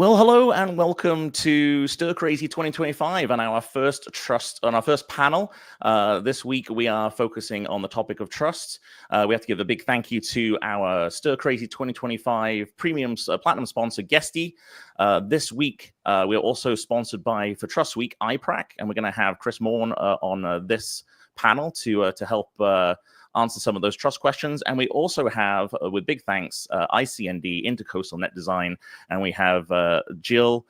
Well, hello and welcome to STIR Crazy 2025 and our first panel. This week we are focusing on the topic of trust. We have to give a big thank you to our STIR Crazy 2025 premium platinum sponsor Guesty. This week we are also sponsored by for Trust Week iPrac, and we're going to have Chris Maughan on this panel to help answer some of those trust questions. And we also have, with big thanks, ICND, Intercoastal Net Design, and we have Jill,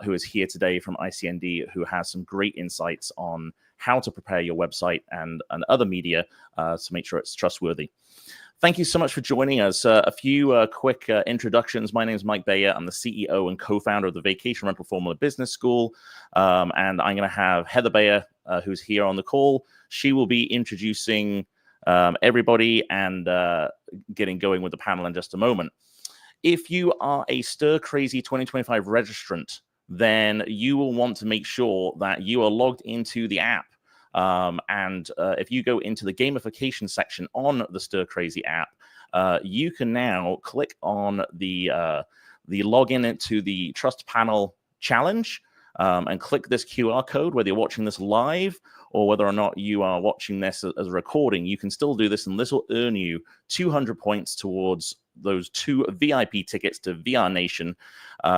who is here today from ICND, who has some great insights on how to prepare your website and other media to make sure it's trustworthy. Thank you so much for joining us. A few quick introductions. My name is Mike Bayer. I'm the CEO and co-founder of the Vacation Rental Formula Business School. And I'm going to have Heather Bayer, who's here on the call. She will be introducing everybody and getting going with the panel in just a moment. If you are a STIR Crazy 2025 registrant, then you will want to make sure that you are logged into the app. And if you go into the gamification section on the STIR Crazy app, you can now click on the login into the Trust Panel Challenge and click this QR code, whether you're watching this live or whether or not you are watching this as a recording. You can still do this, and this will earn you 200 points towards those 2 VIP tickets to VR Nation,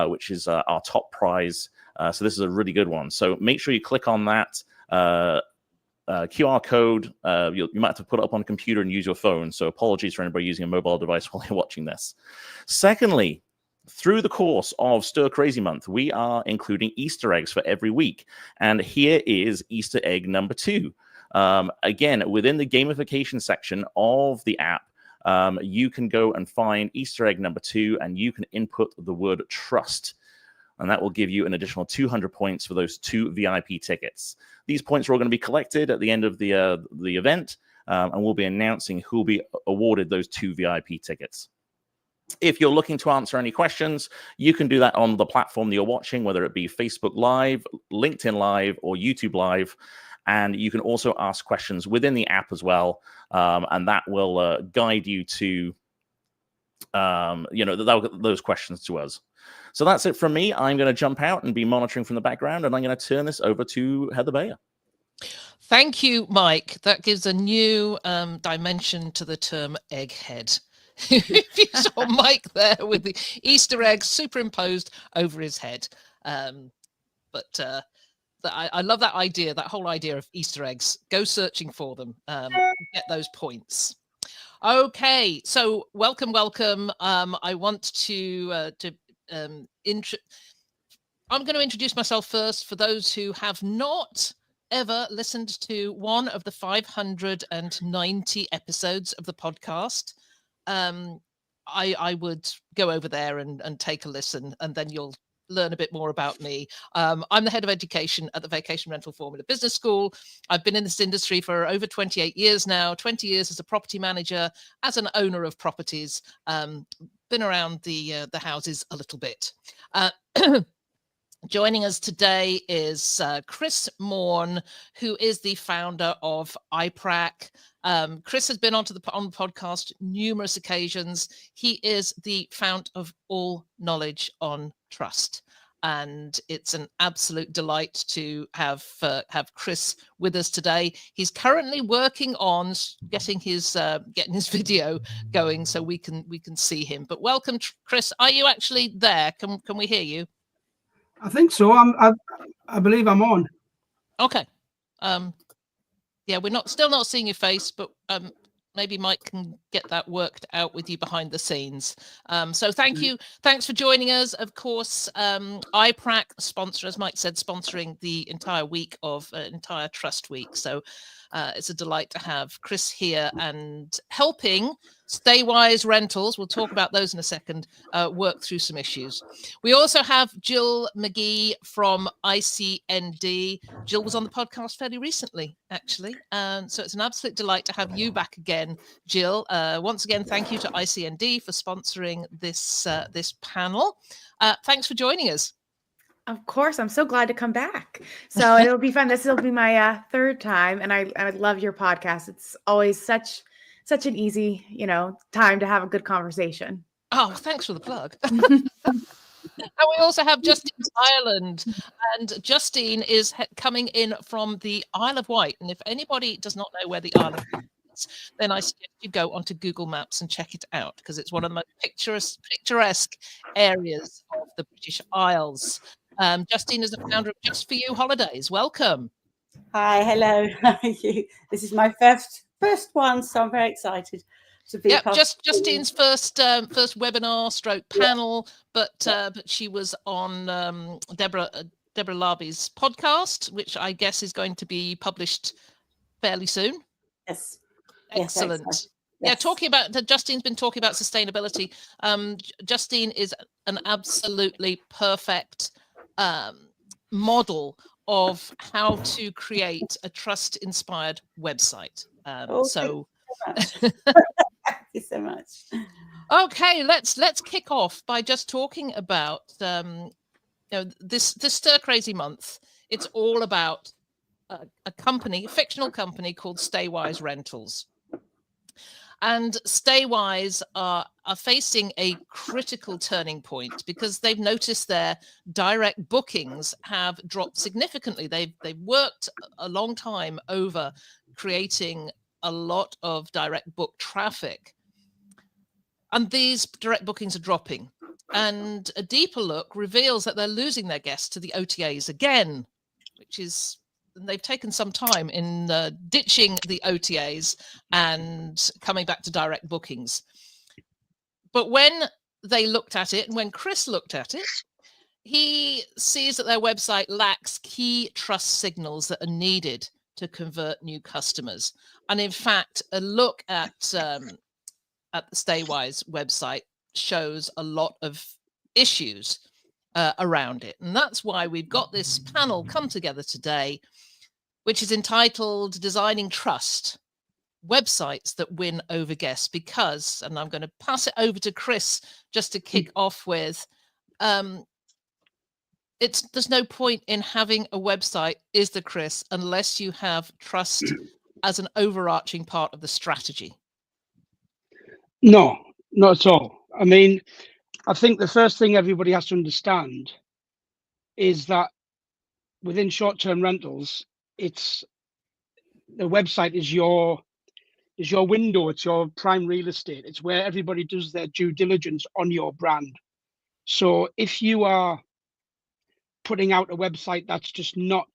which is our top prize. So this is a really good one. So make sure you click on that QR code. You might have to put it up on a computer and use your phone. So apologies for anybody using a mobile device while you're watching this. Secondly, through the course of STIR Crazy Month, we are including Easter eggs for every week. And here is Easter egg number 2. Again, within the gamification section of the app, you can go and find Easter egg number 2, and you can input the word trust. And that will give you an additional 200 points for those 2 VIP tickets. These points are all going to be collected at the end of the event, and we'll be announcing who will be awarded those 2 VIP tickets. If you're looking to answer any questions, you can do that on the platform that you're watching, whether it be Facebook Live, LinkedIn Live, or YouTube Live. And you can also ask questions within the app as well, and that will guide you to, those questions to us. So that's it from me. I'm going to jump out and be monitoring from the background, and I'm going to turn this over to Heather Bayer. Thank you, Mike. That gives a new dimension to the term egghead. If you saw Mike there with the Easter egg superimposed over his head. I love that idea, that whole idea of Easter eggs. Go searching for them, get those points. Okay, so welcome. I want I'm going to introduce myself first for those who have not ever listened to one of the 590 episodes of the podcast. I would go over there and take a listen, and then you'll learn a bit more about me. I'm the head of education at the Vacation Rental Formula Business School. I've been in this industry for over 28 years now, 20 years as a property manager, as an owner of properties, been around the houses a little bit. Joining us today is Chris Maughan, who is the founder of iPrac. Chris has been on the podcast numerous occasions. He is the fount of all knowledge on trust, and it's an absolute delight to have Chris with us today. He's currently working on getting his video going so we can see him. But welcome, Chris. Are you actually there? Can we hear you? I think so. I believe I'm on. Okay. Yeah, we're still not seeing your face, but maybe Mike can get that worked out with you behind the scenes. So thank you. Thanks for joining us. Of course, iPrac sponsor, as Mike said, sponsoring the entire week of entire Trust Week. So it's a delight to have Chris here and helping Staywise Rentals, we'll talk about those in a second, work through some issues. We also have Jill McGee from ICND. Jill was on the podcast fairly recently, actually. So it's an absolute delight to have you back again, Jill. Once again, thank you to ICND for sponsoring this panel. Thanks for joining us. Of course, I'm so glad to come back. So it'll be fun. This will be my 3rd time, and I love your podcast. It's always such an easy, time to have a good conversation. Oh, thanks for the plug. And we also have Justine Ireland, and Justine is coming in from the Isle of Wight. And if anybody does not know where the Isle of Wight is, then I suggest you go onto Google Maps and check it out, because it's one of the most picturesque areas of the British Isles. Justine is the founder of Just For You Holidays. Welcome. Hi, hello. How are you? This is my first one, so I'm very excited to be. Yep, Justine's first webinar / panel, but she was on Deborah Larby's podcast, which I guess is going to be published fairly soon. Yes. Excellent. Yes. Yeah, Justine's been talking about sustainability. Justine is an absolutely perfect model of how to create a trust-inspired website. Thank you so much. Okay, let's kick off by just talking about this Stir Crazy month. It's all about a fictional company called Staywise Rentals. And Staywise are facing a critical turning point because they've noticed their direct bookings have dropped significantly. They've worked a long time over creating a lot of direct book traffic, and these direct bookings are dropping. And a deeper look reveals that they're losing their guests to the OTAs again, which is, they've taken some time in ditching the OTAs and coming back to direct bookings. But when they looked at it, and when Chris looked at it, he sees that their website lacks key trust signals that are needed to convert new customers. And in fact, a look at the Staywise website shows a lot of issues around it. And that's why we've got this panel come together today, which is entitled Designing Trust, Websites That Win Over Guests. Because, and I'm going to pass it over to Chris just to kick off with, there's no point in having a website, is there, Chris, unless you have trust as an overarching part of the strategy? No, not at all. I mean, I think the first thing everybody has to understand is that within short-term rentals, the website is your window, it's your prime real estate. It's where everybody does their due diligence on your brand. So if you are putting out a website that's just not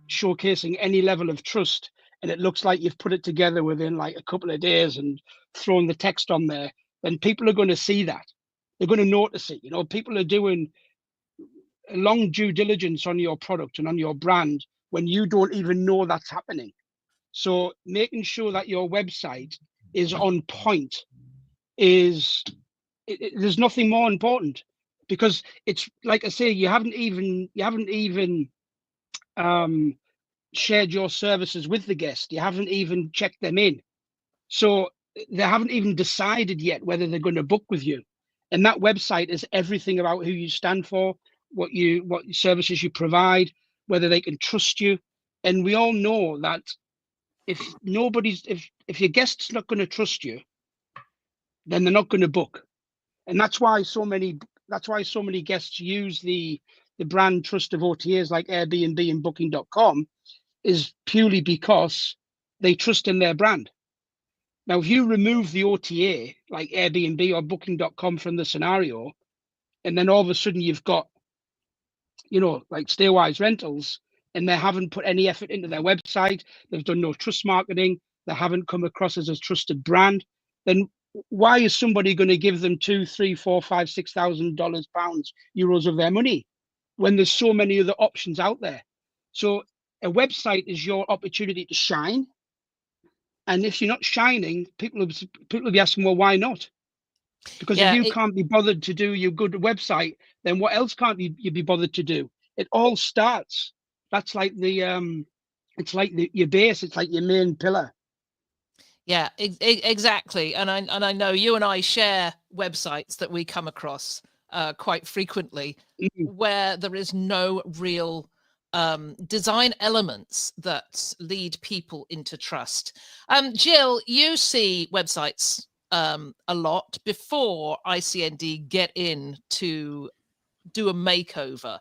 showcasing any level of trust, and it looks like you've put it together within like a couple of days and thrown the text on there, then people are going to see that. They're going to notice it. You know, people are doing a long due diligence on your product and on your brand when you don't even know that's happening. So making sure that your website is on point there's nothing more important, because it's like I say, you haven't even shared your services with the guest. You haven't even checked them in. So they haven't even decided yet whether they're going to book with you. And that website is everything about who you stand for, what services you provide, whether they can trust you. And we all know that if your guest's not going to trust you, then they're not going to book. And that's why so many guests use the brand trust of OTAs like Airbnb and Booking.com, is purely because they trust in their brand. Now, if you remove the OTA like Airbnb or Booking.com from the scenario, and then all of a sudden you've got, like Staywise Rentals, and they haven't put any effort into their website, they've done no trust marketing, they haven't come across as a trusted brand, then why is somebody going to give them $2,000, $3,000, $4,000, $5,000, £6,000, euros of their money when there's so many other options out there? So a website is your opportunity to shine. And if you're not shining, people will be asking, well, why not? Because if you can't be bothered to do your good website, then what else can't you be bothered to do? It all starts. That's like it's like your base. It's like your main pillar. Yeah, exactly. And I know you and I share websites that we come across quite frequently, where there is no real design elements that lead people into trust. Jill, you see websites a lot before ICND get into do a makeover.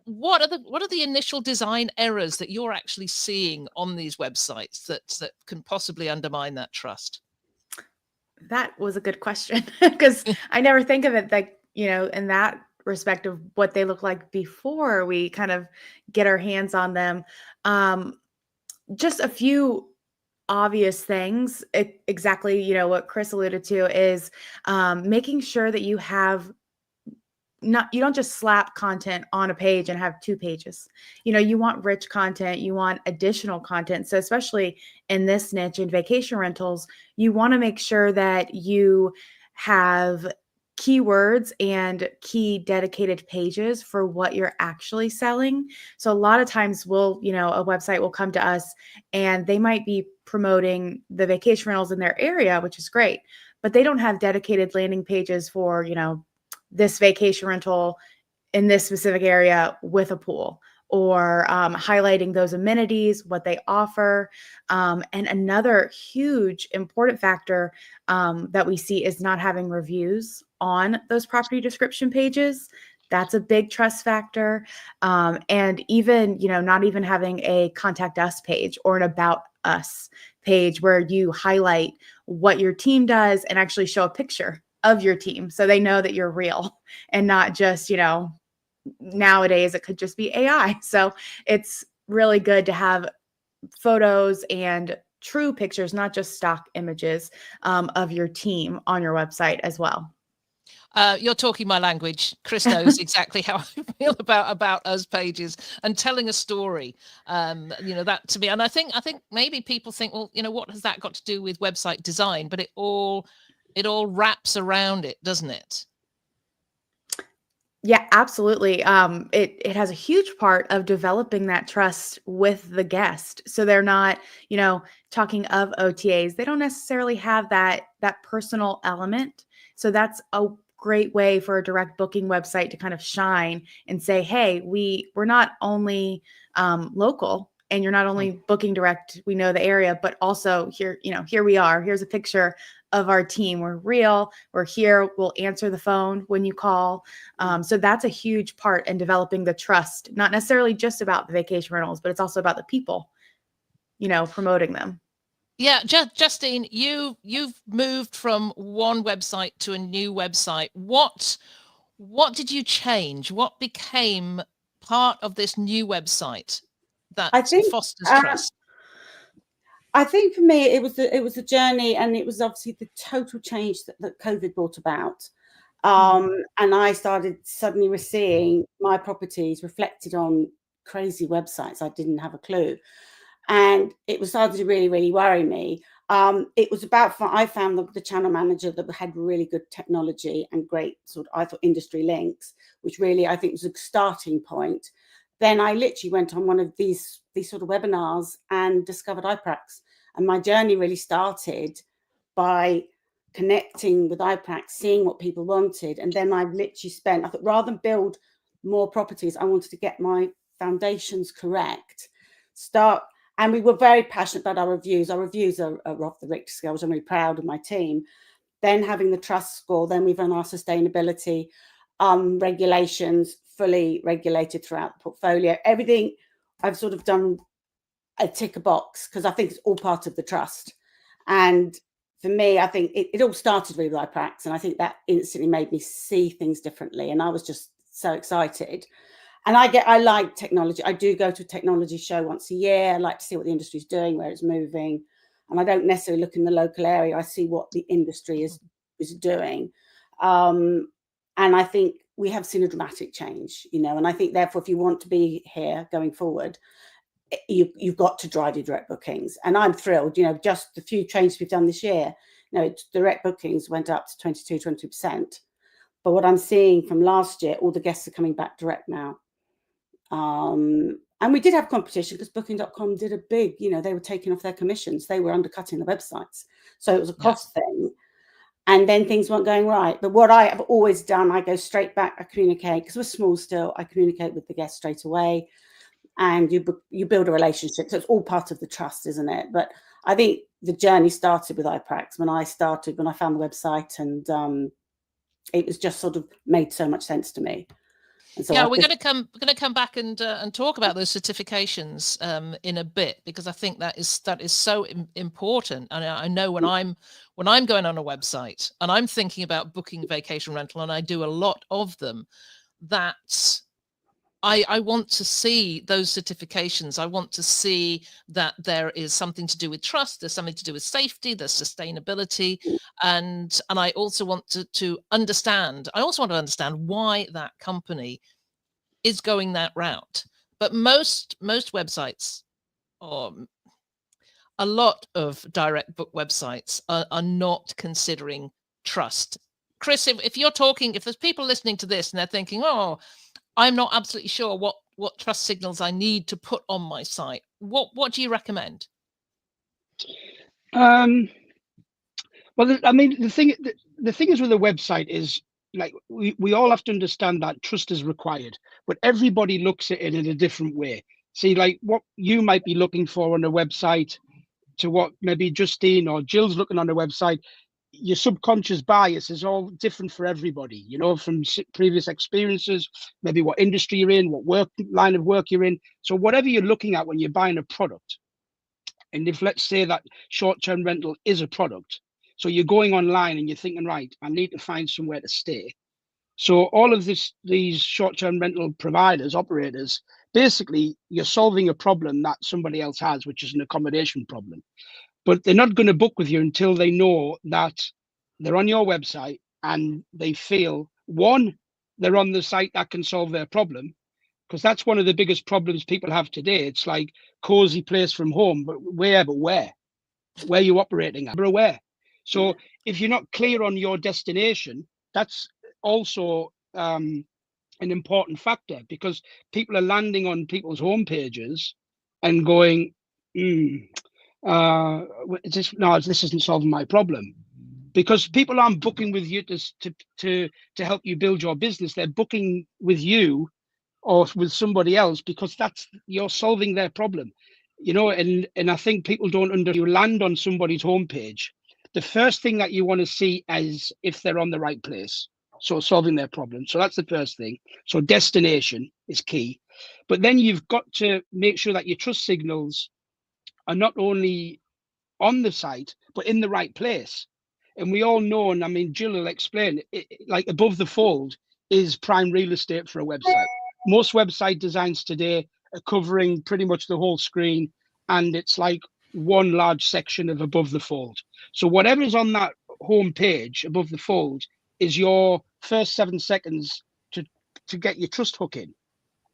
What are the initial design errors that you're actually seeing on these websites that can possibly undermine that trust? That was a good question, because I never think of it like, in that respect of what they look like before we kind of get our hands on them. Just a few obvious things, exactly, what Chris alluded to is making sure that you don't just slap content on a page and have 2 pages. You want rich content, you want additional content. So especially in this niche in vacation rentals, you want to make sure that you have keywords and key dedicated pages for what you're actually selling. So a lot of times a website will come to us and they might be promoting the vacation rentals in their area, which is great, but they don't have dedicated landing pages for, this vacation rental in this specific area with a pool, or highlighting those amenities, what they offer. And another huge important factor that we see is not having reviews on those property description pages. That's a big trust factor. And even, not even having a contact us page or an about us page where you highlight what your team does and actually show a picture of your team, so they know that you're real and not just, nowadays it could just be AI. So it's really good to have photos and true pictures, not just stock images of your team on your website as well. You're talking my language. Chris knows exactly how I feel about us pages and telling a story. That to me, and I think maybe people think, well, what has that got to do with website design? But it all wraps around it, doesn't it? Yeah, absolutely. It has a huge part of developing that trust with the guest. So they're not, talking of OTAs. They don't necessarily have that personal element. So that's a great way for a direct booking website to kind of shine and say, hey, we're not only local, and you're not only booking direct, we know the area, but also here we are. Here's a picture of our team. We're real. We're here. We'll answer the phone when you call. So that's a huge part in developing the trust, not necessarily just about the vacation rentals, but it's also about the people, promoting them. Yeah, Justine, you've moved from one website to a new website. What did you change? What became part of this new website that fosters trust? I think for me, it was a journey, and it was obviously the total change that COVID brought about. And I started suddenly seeing my properties reflected on crazy websites. I didn't have a clue. And it was starting to really, really worry me. It was I found the channel manager that had really good technology and great I thought industry links, which really I think was a starting point. Then I literally went on one of these sort of webinars and discovered iPrax. And my journey really started by connecting with iPrax, seeing what people wanted. And then I literally I thought, rather than build more properties, I wanted to get my foundations correct. And we were very passionate about our reviews. Our reviews are off the Richter scales. I'm really proud of my team. Then having the trust score, then we've done our sustainability regulations, fully regulated throughout the portfolio. Everything I've sort of done a tick a box, because I think it's all part of the trust. And for me, I think it all started really with iPrax, and I think that instantly made me see things differently. And I was just so excited. And I like technology. I do go to a technology show once a year. I like to see what the industry's doing, where it's moving. And I don't necessarily look in the local area. I see what the industry is doing. And I think we have seen a dramatic change, and I think therefore, if you want to be here going forward, you've got to drive your direct bookings. And I'm thrilled, just the few changes we've done this year, direct bookings went up to 20%. But what I'm seeing from last year, all the guests are coming back direct now. And we did have competition, because booking.com did a big, they were taking off their commissions. They were undercutting the websites. So it was a cost thing. And then things weren't going right. But what I have always done, I go straight back, I communicate, because we're small still, I communicate with the guests straight away. And you build a relationship. So it's all part of the trust, isn't it? But I think the journey started with iPrax when I found the website, and it was just sort of made so much sense to me. And so Yeah, we're going to come back and talk about those certifications in a bit, because I think that is so important. And I know when I'm going on a website and I'm thinking about booking vacation rental, and I do a lot of them, that I want to see those certifications. I want to see that there is something to do with trust. There's something to do with safety. There's sustainability, and I also want to understand. I also want to understand why that company is going that route. But most websites, or a lot of direct book websites, are not considering trust. Chris, if you're talking, if there's people listening to this and they're thinking, oh, I'm not absolutely sure what trust signals I need to put on my site, what do you recommend? Well, I mean, the thing is with a website is, like, we all have to understand that trust is required, but everybody looks at it in a different way. See, like what you might be looking for on a website to what maybe Justine or Jill's looking on a website, your subconscious bias is all different for everybody, you know, from previous experiences, maybe what industry you're in, what line of work you're in. So whatever you're looking at when you're buying a product, and if let's say that short-term rental is a product, so you're going online and you're thinking, right, I need to find somewhere to stay. So all of these short-term rental providers, operators, basically you're solving a problem that somebody else has, which is an accommodation problem. But they're not going to book with you until they know that they're on your website and they feel, one, they're on the site that can solve their problem, because that's one of the biggest problems people have today. It's like cozy place from home, but where are you operating at? Where? So if you're not clear on your destination, that's also an important factor, because people are landing on people's home pages and going, this isn't solving my problem, because people aren't booking with you to help you build your business. They're booking with you or with somebody else because you're solving their problem, you know. And I think people don't you land on somebody's homepage, the first thing that you want to see is if they're on the right place, so solving their problem. So that's the first thing. So destination is key, but then you've got to make sure that your trust signals are not only on the site but in the right place. And we all know, and I mean, Jill will explain it, like above the fold is prime real estate for a website. Most website designs today are covering pretty much the whole screen, and it's like one large section of above the fold. So whatever is on that home page above the fold is your first 7 seconds to get your trust hook in.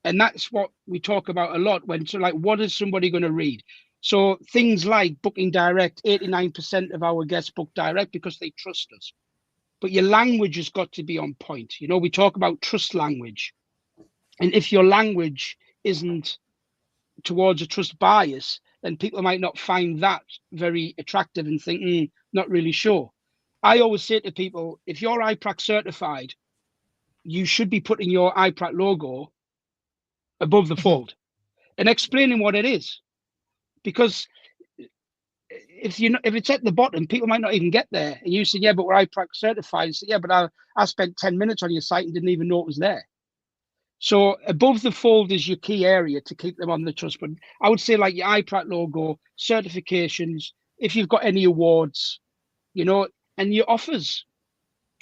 And that's what we talk about a lot when, so like, what is somebody going to read? So things like booking direct, 89% of our guests book direct because they trust us. But your language has got to be on point. You know, we talk about trust language. And if your language isn't towards a trust bias, then people might not find that very attractive and think, not really sure. I always say to people, if you're IPRAC certified, you should be putting your IPRAC logo above the fold and explaining what it is. Because if it's at the bottom, people might not even get there. And you say, yeah, but we're IPRAC certified. So, yeah, but I spent 10 minutes on your site and didn't even know it was there. So above the fold is your key area to keep them on the trust. But I would say like your IPRAC logo, certifications, if you've got any awards, you know, and your offers.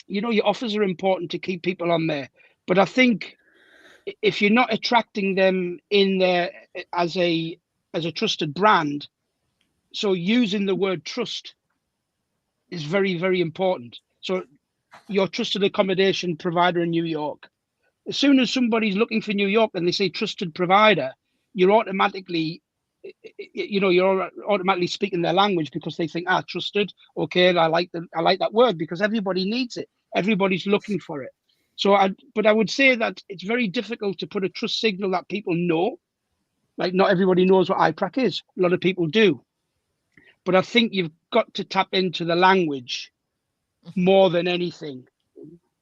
You know, your offers are important to keep people on there. But I think if you're not attracting them in there as a trusted brand, so using the word trust is very, very important. So your trusted accommodation provider in New York. As soon as somebody's looking for New York and they say trusted provider, you're automatically, you're automatically speaking their language, because they think, trusted. Okay, I like that word, because everybody needs it. Everybody's looking for it. So, but I would say that it's very difficult to put a trust signal that people know. Like, not everybody knows what IPRAC is. A lot of people do. But I think you've got to tap into the language more than anything,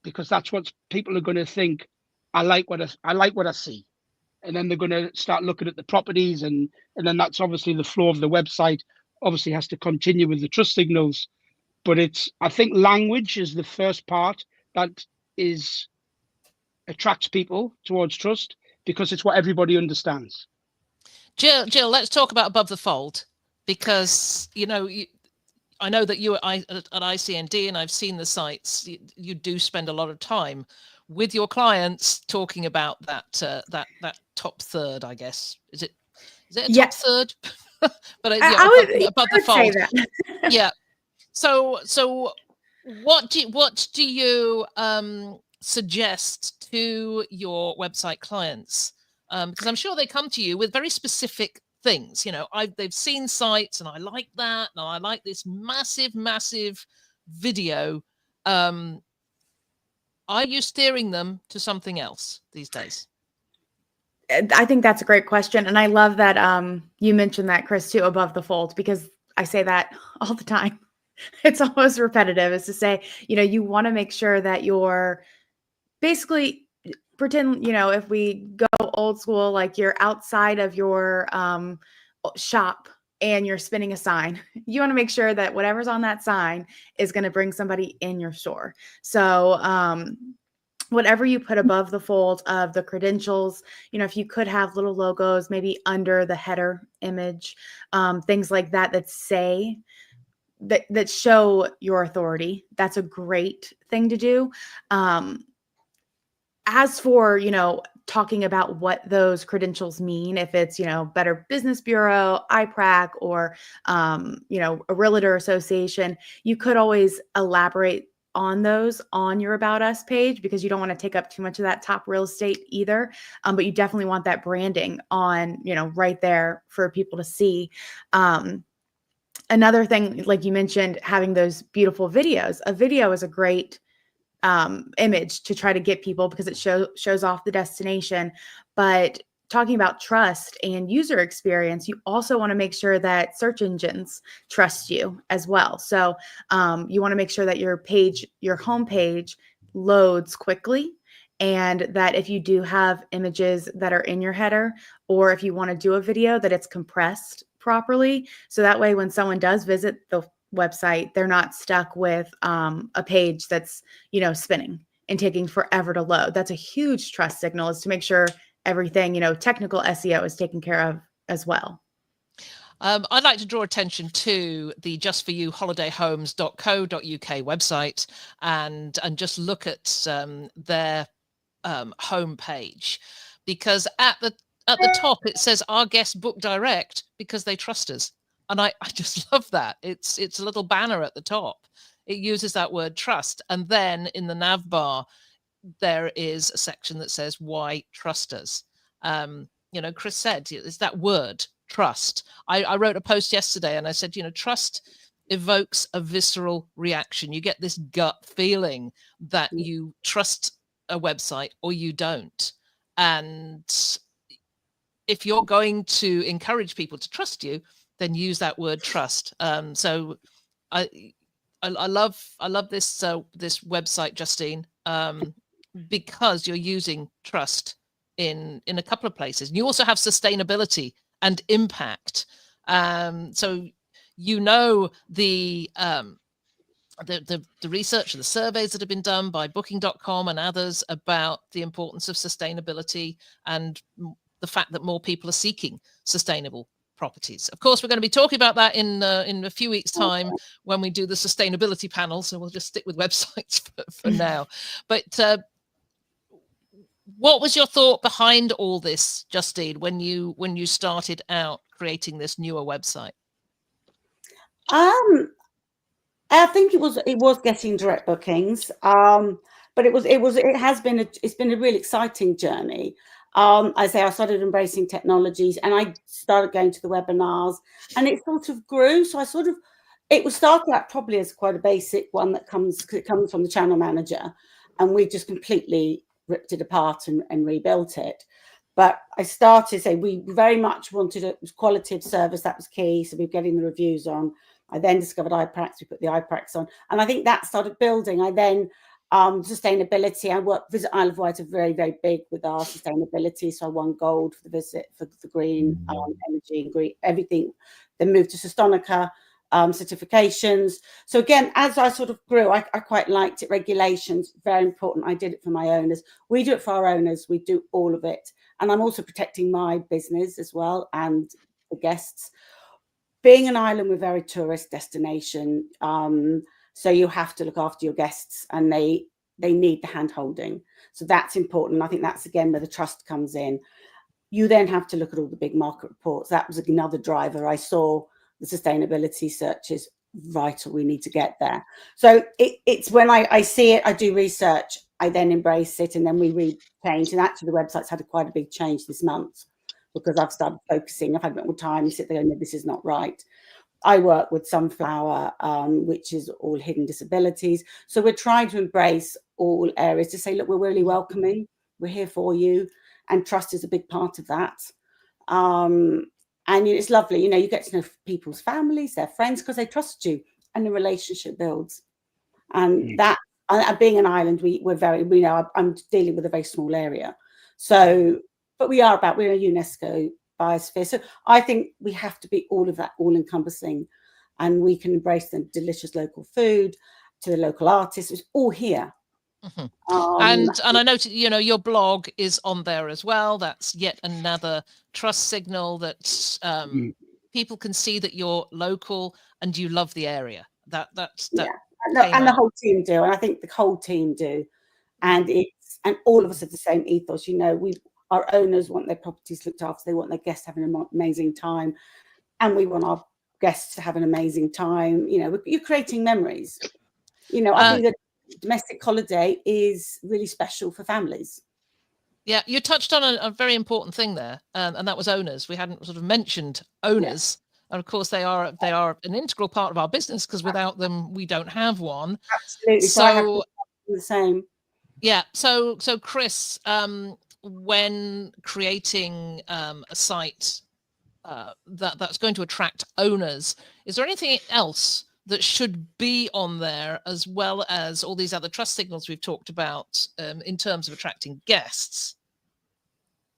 because that's what people are going to think. I like what I see, and then they're going to start looking at the properties, and then that's obviously the flow of the website. Obviously, has to continue with the trust signals, but I think language is the first part that is attracts people towards trust because it's what everybody understands. Jill, let's talk about above the fold, because I know that you at ICND, and I've seen the sites. You do spend a lot of time with your clients talking about that top third, I guess. Is it a top third? But above the fold. Say that. Yeah. So what do you suggest to your website clients? Because I'm sure they come to you with very specific things. They've seen sites and I like that, and I like this massive video. Are you steering them to something else these days? I think that's a great question. And I love that you mentioned that, Chris, too, above the fold, because I say that all the time. It's almost repetitive, is to say, you want to make sure that you're basically pretend, if we go old school, like you're outside of your shop and you're spinning a sign. You want to make sure that whatever's on that sign is going to bring somebody in your store. So whatever you put above the fold of the credentials, if you could have little logos, maybe under the header image, things like that, that say, that show your authority, that's a great thing to do. As for, talking about what those credentials mean, if it's, Better Business Bureau, IPRAC, or, a realtor association, you could always elaborate on those on your About Us page, because you don't want to take up too much of that top real estate either. But you definitely want that branding on, right there for people to see. Another thing, like you mentioned, having those beautiful videos. A video is a great image to try to get people, because it shows off the destination. But talking about trust and user experience, you also want to make sure that search engines trust you as well. So you want to make sure that your homepage loads quickly, and that if you do have images that are in your header, or if you want to do a video, that it's compressed properly. So that way, when someone does visit the website, they're not stuck with a page that's, spinning and taking forever to load. That's a huge trust signal, is to make sure everything, technical SEO is taken care of as well. I'd like to draw attention to the justforyouholidayhomes.co.uk website and just look at their homepage, because at the top it says our guests book direct because they trust us, and I just love that. It's a little banner at the top. It uses that word trust, and then in the nav bar there is a section that says why trust us. Chris said it's that word trust. I wrote a post yesterday and I said, trust evokes a visceral reaction. You get this gut feeling that you trust a website or you don't. And if you're going to encourage people to trust you, then use that word trust. So I love this this website, Justine, because you're using trust in a couple of places. And you also have sustainability and impact. So the research and the surveys that have been done by Booking.com and others about the importance of sustainability and the fact that more people are seeking sustainable properties. Of course, we're going to be talking about that in a few weeks' time when we do the sustainability panel. So we'll just stick with websites for now. But what was your thought behind all this, Justine, when you started out creating this newer website? I think it was getting direct bookings, but it's been a really exciting journey. I started embracing technologies, and I started going to the webinars, and it sort of grew. So it was started out probably as quite a basic one that comes from the channel manager, and we just completely ripped it apart and rebuilt it. But I started we very much wanted a quality of service. That was key. So we were getting the reviews on. I then discovered iPracks. We put the iPracks on, and I think that started building. I then sustainability. I Visit Isle of Wight are very, very big with our sustainability. So I won gold for the visit for the green energy and green everything. Then moved to Sustonica, certifications. So again, as I sort of grew, I quite liked it. Regulations, very important. I did it for my owners. We do it for our owners. We do all of it. And I'm also protecting my business as well and the guests. Being an island, we're very tourist destination. So you have to look after your guests, and they need the hand holding. So that's important. I think that's again where the trust comes in. You then have to look at all the big market reports. That was another driver. I saw the sustainability searches vital. We need to get there. So it's when I see it, I do research, I then embrace it, and then we change. And actually the website's had quite a big change this month because I've started focusing. I've had a bit more time. You sit there and no, this is not right. I work with Sunflower, which is all hidden disabilities. So we're trying to embrace all areas to say, look, we're really welcoming. We're here for you. And trust is a big part of that. And it's lovely. You know, you get to know people's families, their friends, because they trust you, and the relationship builds. And that, being an island, we're very, we know I'm dealing with a very small area. So, but we're a UNESCO biosphere. So I think we have to be all of that, all encompassing, and we can embrace the delicious local food to the local artists. It's all here. Mm-hmm. And I noticed, you know, your blog is on there as well. That's yet another trust signal that people can see that you're local and you love the area. That's yeah. And the whole team do, and I think the whole team do, and all of us have the same ethos. You know, our owners want their properties looked after. They want their guests having an amazing time, and we want our guests to have an amazing time. You know, you're creating memories. You know, I think that domestic holiday is really special for families. Yeah, you touched on a very important thing there, and that was owners. We hadn't sort of mentioned owners, and of course they are an integral part of our business, because without them we don't have one. Absolutely. So I have to do the same. Yeah. So Chris, when creating a site that's going to attract owners, is there anything else that should be on there, as well as all these other trust signals we've talked about, in terms of attracting guests?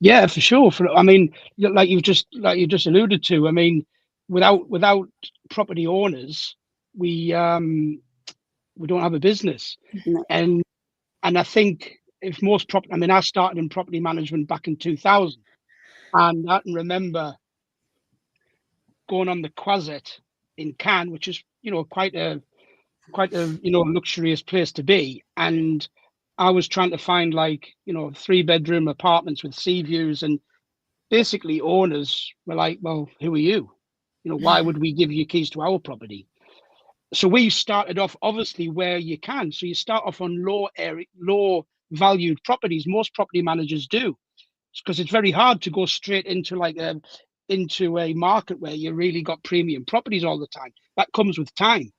Yeah, for sure. I mean, like you just alluded to. I mean, without property owners, we don't have a business. No. And I think if most property, I mean, I started in property management back in 2000, and I can remember going on the Croisette in Cannes, which is, you know, quite a you know, luxurious place to be, and I was trying to find, like, you know, 3-bedroom apartments with sea views, and basically owners were like, well, who are you? You know, why would we give you keys to our property? So we started off obviously where you can. So you start off on low valued properties. Most property managers do, because it's very hard to go straight into into a market where you really got premium properties all the time. That comes with time,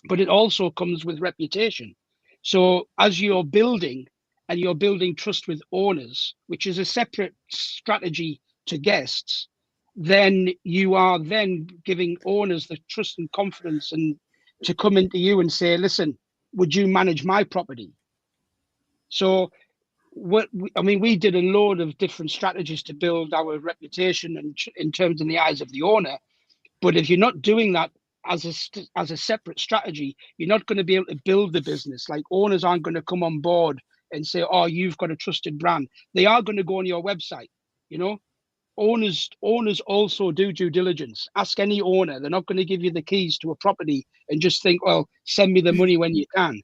but it also comes with reputation. So as you're building, and you're building trust with owners, which is a separate strategy to guests, then you are then giving owners the trust and confidence and to come into you and say, listen, would you manage my property? So we did a load of different strategies to build our reputation and in terms in the eyes of the owner. But if you're not doing that as a separate strategy, you're not going to be able to build the business. Like, owners aren't going to come on board and say, oh, you've got a trusted brand. They are going to go on your website. You know, owners also do due diligence. Ask any owner. They're not going to give you the keys to a property and just think, well, send me the money when you can.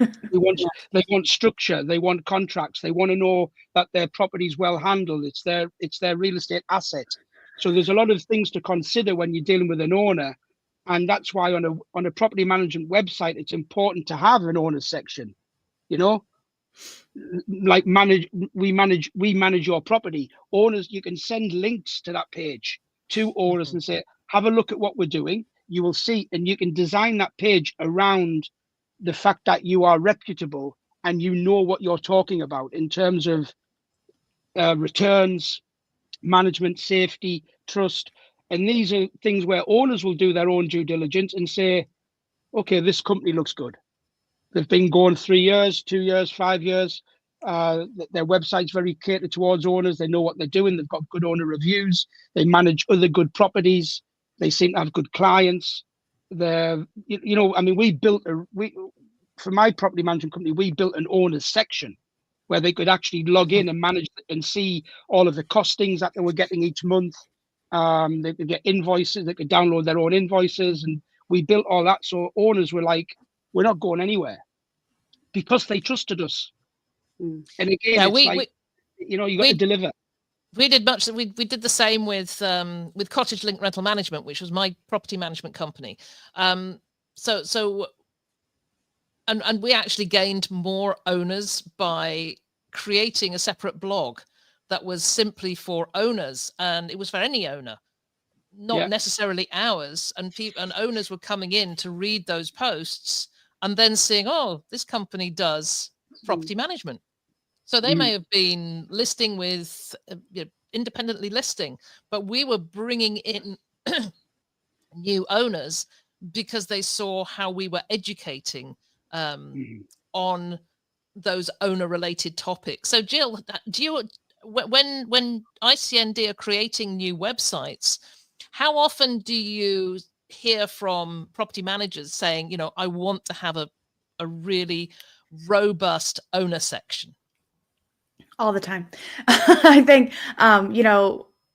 They want structure. They want contracts. They want to know that their property is well handled. It's their real estate asset. So there's a lot of things to consider when you're dealing with an owner, and that's why on a property management website, it's important to have an owner section. You know, like we manage your property. Owners, you can send links to that page to owners and say, have a look at what we're doing. You will see, and you can design that page around the fact that you are reputable and you know what you're talking about in terms of returns, management, safety, trust. And these are things where owners will do their own due diligence and say, okay, this company looks good. They've been going 3 years, 2 years, 5 years. Their website's very catered towards owners. They know what they're doing. They've got good owner reviews. They manage other good properties. They seem to have good clients. I mean, for my property management company, we built an owners section where they could actually log in and manage and see all of the costings that they were getting each month. They could get invoices, they could download their own invoices, and we built all that. So owners were like, we're not going anywhere because they trusted us. And again, it's you got to deliver. We did much. We did the same with Cottage Link Rental Management, which was my property management company. And we actually gained more owners by creating a separate blog that was simply for owners, and it was for any owner, not necessarily ours. And owners were coming in to read those posts and then seeing, oh, this company does property management. So they may have been listing with independently listing, but we were bringing in new owners because they saw how we were educating on those owner-related topics. So, Jill, do you, when ICND are creating new websites, how often do you hear from property managers saying, I want to have a really robust owner section? All the time. I think,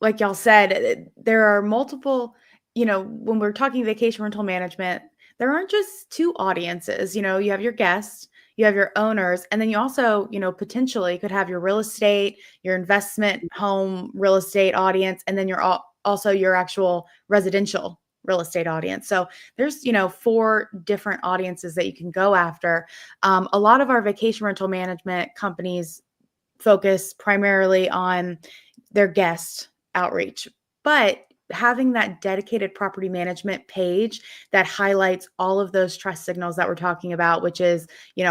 like y'all said, there are multiple, when we're talking vacation rental management, there aren't just two audiences. You have your guests, you have your owners, and then you also, potentially could have your real estate, your investment home real estate audience, and then also your actual residential real estate audience. So there's, 4 different audiences that you can go after. A lot of our vacation rental management companies focus primarily on their guest outreach, but having that dedicated property management page that highlights all of those trust signals that we're talking about, which is,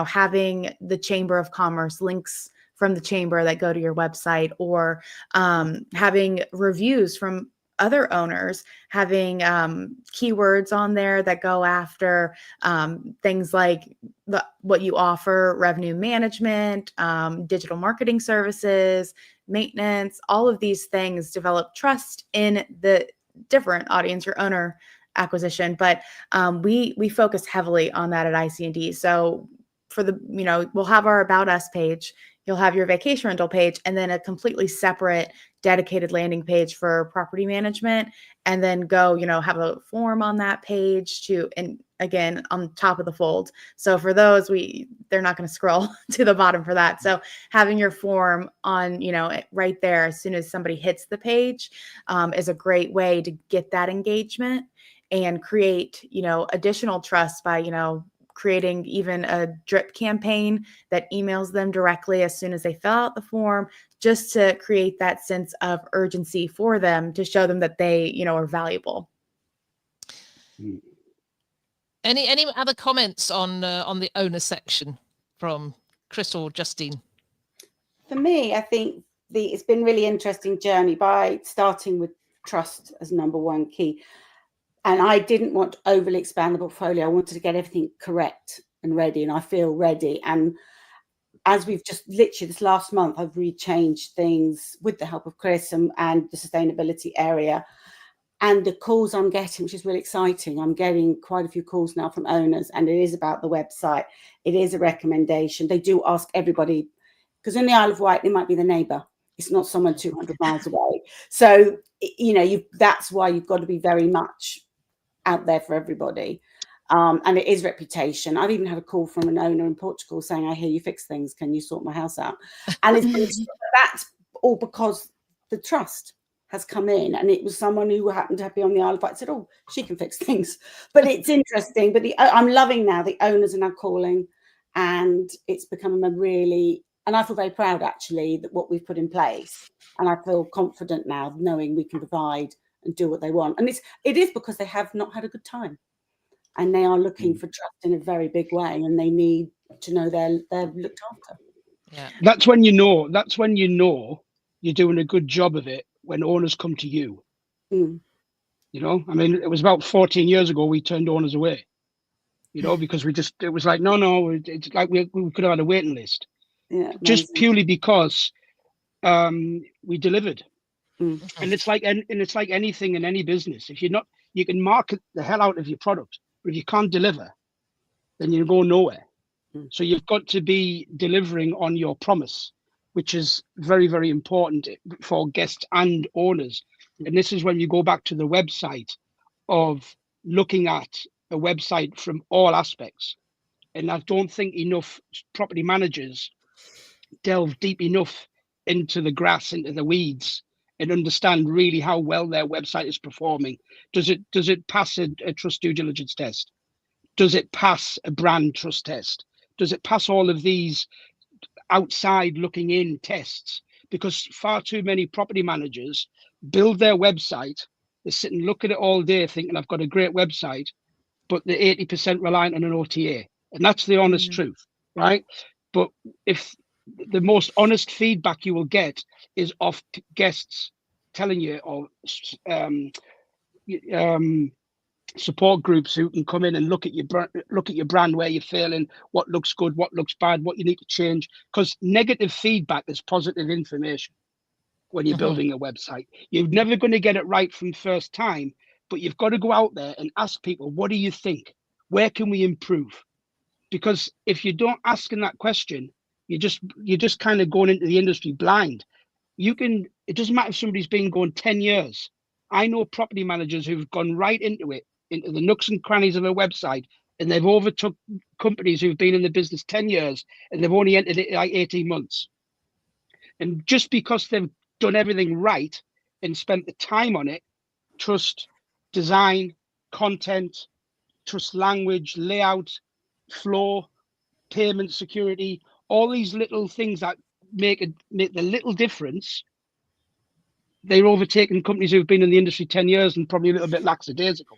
having the Chamber of Commerce links from the chamber that go to your website, or having reviews from other owners, having keywords on there that go after things like what you offer, revenue management, digital marketing services, maintenance, all of these things develop trust in the different audience, your owner acquisition. But we focus heavily on that at ICND. So for we'll have our About Us page, you'll have your vacation rental page, and then a completely separate dedicated landing page for property management, and then go, have a form on that page and again, on top of the fold. So for those, they're not going to scroll to the bottom for that. So having your form on, right there, as soon as somebody hits the page, is a great way to get that engagement and create, additional trust by, creating even a drip campaign that emails them directly as soon as they fill out the form, just to create that sense of urgency for them, to show them that they, are valuable. Any other comments on the owner section from Chris or Justine? For me, I think it's been really interesting journey by starting with trust as number one key. And I didn't want to overly expand the portfolio. I wanted to get everything correct and ready, and I feel ready. And as we've just literally this last month, I've rechanged things with the help of Chris and the sustainability area. And the calls I'm getting, which is really exciting, I'm getting quite a few calls now from owners, and it is about the website. It is a recommendation. They do ask everybody, because in the Isle of Wight, it might be the neighbour. It's not someone 200 miles away. So, that's why you've got to be very much out there for everybody. And it is reputation. I've even had a call from an owner in Portugal saying, I hear you fix things. Can you sort my house out? And that's all because the trust has come in, and it was someone who happened to be on the Isle of Wight said, oh, she can fix things. But it's interesting. But I'm loving now the owners are now calling, and it's become and I feel very proud actually that what we've put in place, and I feel confident now knowing we can provide and do what they want. And it is because they have not had a good time, and they are looking for trust in a very big way, and they need to know they're looked after. Yeah, that's when you know you're doing a good job of it, when owners come to you. I mean, it was about 14 years ago we turned owners away, because it was like, no, it's like we could have had a waiting list. Yeah, just purely because we delivered. And it's like anything in any business. If you're not, you can market the hell out of your product, But if you can't deliver, then you go nowhere. Mm. So you've got to be delivering on your promise, which is very, very important for guests and owners. And this is when you go back to the website of looking at a website from all aspects. And I don't think enough property managers delve deep enough into the grass, into the weeds, and understand really how well their website is performing. Does it pass a trust due diligence test? Does it pass a brand trust test? Does it pass all of these outside looking in tests? Because far too many property managers build their website, they sit and look at it all day thinking I've got a great website, but they're 80% reliant on an OTA. And that's the honest truth, right? But if the most honest feedback you will get is off guests telling you, or support groups who can come in and look at your brand, where you're failing, what looks good, what looks bad, what you need to change. Because negative feedback is positive information when you're building a website. You're never going to get it right from first time, but you've got to go out there and ask people, what do you think? Where can we improve? Because if you don't ask in that question, you're just kind of going into the industry blind. It doesn't matter if somebody's been going 10 years. I know property managers who've gone right into it, into the nooks and crannies of a website, and they've overtook companies who've been in the business 10 years and they've only entered it like 18 months. And just because they've done everything right and spent the time on it, trust, design, content, trust language, layout, flow, payment security, all these little things that make the little difference, they're overtaking companies who've been in the industry 10 years and probably a little bit lackadaisical.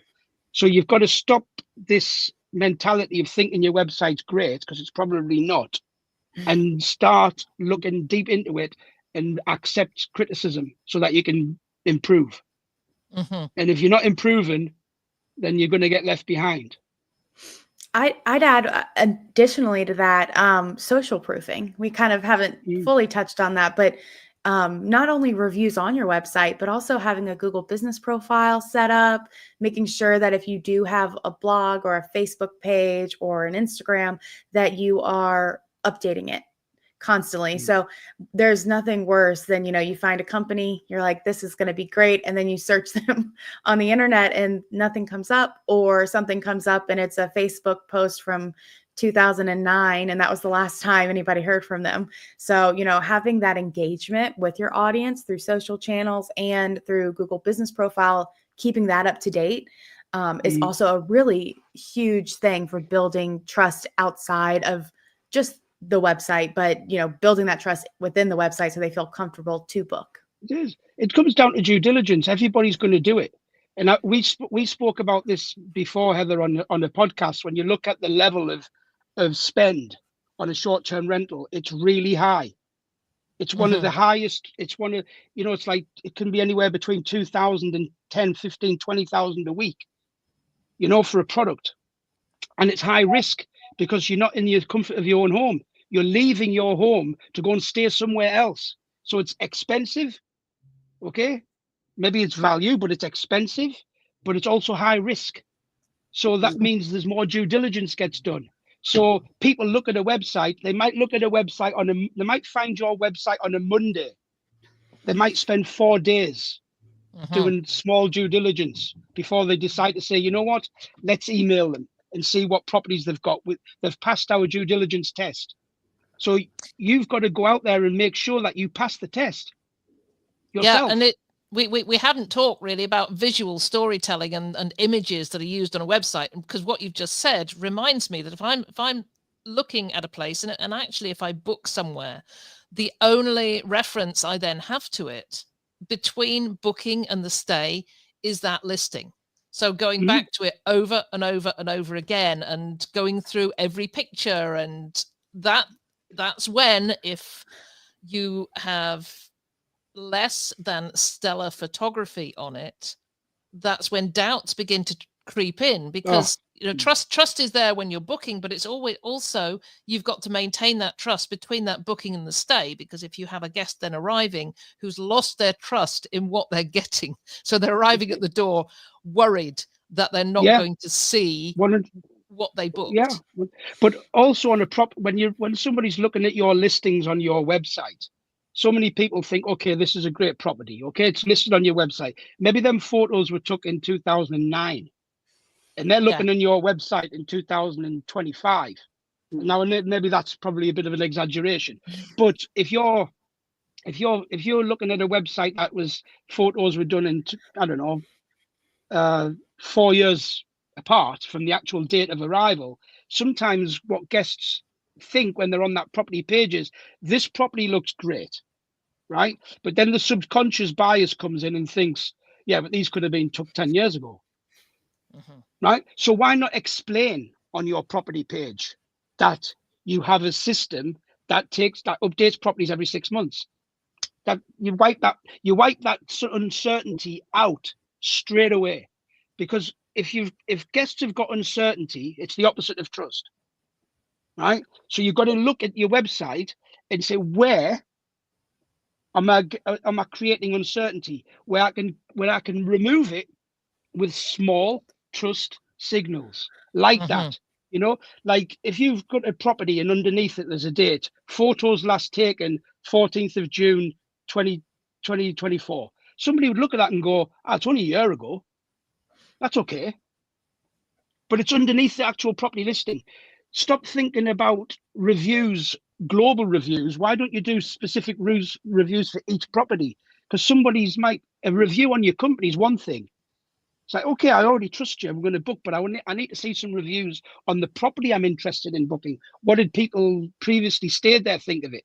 So you've got to stop this mentality of thinking your website's great, because it's probably not, and start looking deep into it and accept criticism so that you can improve. And if you're not improving, then you're going to get left behind. I'd add additionally to that, social proofing. We kind of haven't fully touched on that, but not only reviews on your website, but also having a Google business profile set up, making sure that if you do have a blog or a Facebook page or an Instagram, that you are updating it constantly. So there's nothing worse than, you find a company, you're like, this is going to be great. And then you search them on the internet and nothing comes up, or something comes up and it's a Facebook post from 2009. And that was the last time anybody heard from them. So, having that engagement with your audience through social channels and through Google business profile, keeping that up to date is also a really huge thing for building trust outside of just the website, but building that trust within the website so they feel comfortable to book. It is. It comes down to due diligence. Everybody's going to do it, and we spoke about this before, Heather, on the podcast. When you look at the level of spend on a short-term rental, it's really high. It's one of the highest. It's one of it's like, it can be anywhere between 2,000 and 10, 15, 20,000 a week, for a product, and it's high risk because you're not in the comfort of your own home. You're leaving your home to go and stay somewhere else. So it's expensive, okay? Maybe it's value, but it's expensive, but it's also high risk. So that means there's more due diligence gets done. So people look at a website, they might look at a website they might find your website on a Monday. They might spend 4 days doing small due diligence before they decide to say, you know what, let's email them and see what properties they've got. They've passed our due diligence test. So you've got to go out there and make sure that you pass the test yourself. Yeah, and we haven't talked really about visual storytelling and images that are used on a website, because what you've just said reminds me that if I'm looking at a place and actually if I book somewhere, the only reference I then have to it between booking and the stay is that listing. So going back to it over and over and over again and going through every picture, and that's when, if you have less than stellar photography on it, that's when doubts begin to creep in, because trust is there when you're booking, but it's always also, you've got to maintain that trust between that booking and the stay, because if you have a guest then arriving who's lost their trust in what they're getting, so they're arriving at the door worried that they're not Yeah. going to see what they booked. Yeah, but also on a when somebody's looking at your listings on your website, so many people think, okay, this is a great property. Okay, it's listed on your website. Maybe them photos were took in 2009, and they're looking on your website in 2025. Now, maybe that's probably a bit of an exaggeration, but if you're looking at a website that was photos were done in, I don't know, 4 years apart from the actual date of arrival, sometimes what guests think when they're on that property page is, this property looks great, right? But then the subconscious bias comes in and thinks, yeah, but these could have been took 10 years ago, right? So why not explain on your property page that you have a system that updates properties every 6 months? That you wipe that uncertainty out straight away, because if guests have got uncertainty, it's the opposite of trust, right? So you've got to look at your website and say, where am I creating uncertainty, where I can remove it with small trust signals like that. You know, like if you've got a property and underneath it there's a date, photos last taken 14th of June 2024. Somebody would look at that and go, it's only a year ago. That's okay. But it's underneath the actual property listing. Stop thinking about reviews, global reviews. Why don't you do specific reviews for each property? Because a review on your company is one thing. It's like, okay, I already trust you. I'm going to book, but I need to see some reviews on the property I'm interested in booking. What did people previously stayed there think of it?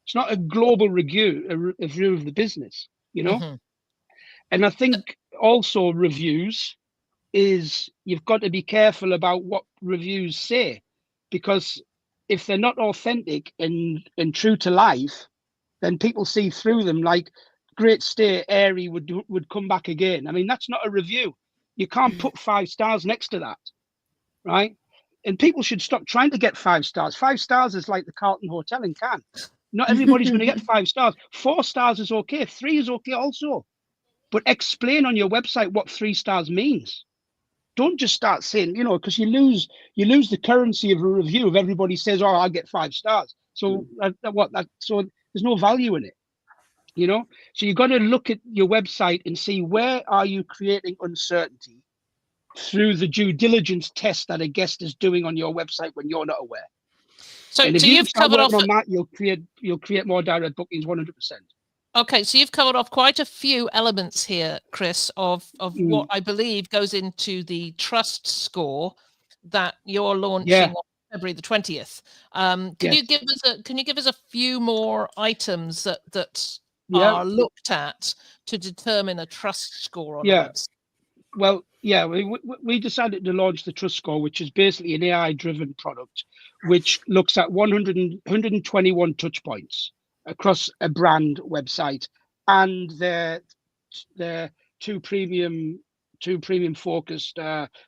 It's not a global review, a review of the business, you know? And I think also reviews is, you've got to be careful about what reviews say, because if they're not authentic and true to life, then people see through them. Like, great stay, airy, would come back again. I mean, that's not a review. You can't put 5 stars next to that, right? And people should stop trying to get 5 stars. 5 stars is like the Carlton Hotel in Cannes. Not everybody's going to get 5 stars. 4 stars is okay. 3 is okay also. But explain on your website what 3 stars means. Don't just start saying, you know, because you lose the currency of a review if everybody says, oh, I'll get 5 stars. So so there's no value in it, you know? So you've got to look at your website and see, where are you creating uncertainty through the due diligence test that a guest is doing on your website when you're not aware. So you've covered off on that, you'll create more direct bookings 100%. Okay, so you've covered off quite a few elements here, Chris, of what I believe goes into the trust score that you're launching on February the 20th. Can you give us a few more items that are looked at to determine a trust score on a website? Well, we decided to launch the Trust Score, which is basically an AI-driven product, which looks at 121 touch points across a brand website and their two premium focused